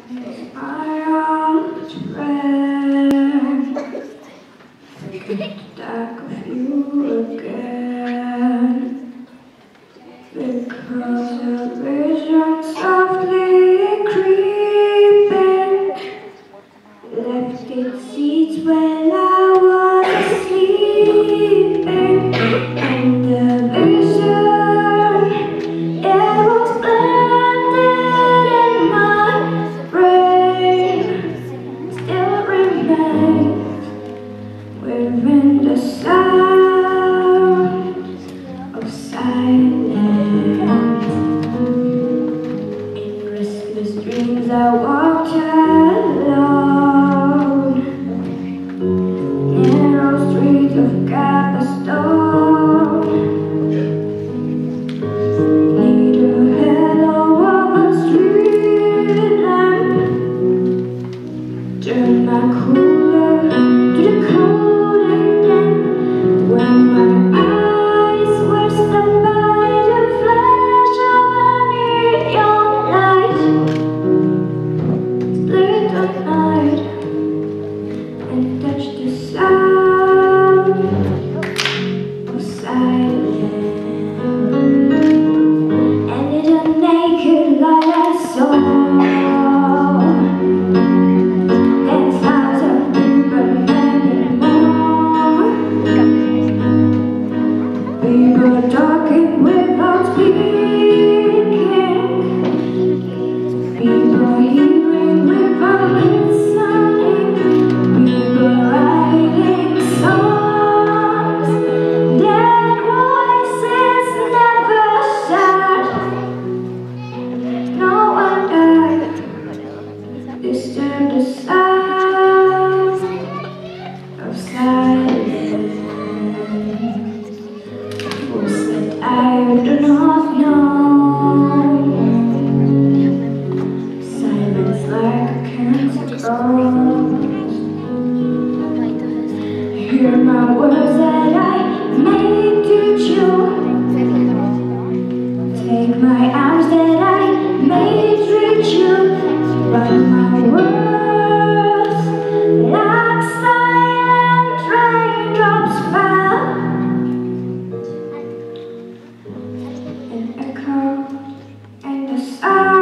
My old friend, back of you again, because a vision softly creeping left its seeds when I was sleeping, and the vision, it was blended in my brain, still remains within the sound of silence. In restless dreams I walked alone, narrow streets of cobblestone, needle halo of a street lamp turned my cooler to the cold, and then when my eyes were stunned by the flash of a neon light, split the night and touched the sound of silence. And in a naked light I saw 10,000 people, maybe more. People talking without speaking, people hearing without listening, people writing songs, dead voices never said. No one died, disturb the sound of silence. Who said I do not know? Silence like a cancer grows. Hear my words that I made to chew. Take my arms that I made reach you. But my words like silent raindrops fell and echoed in the sound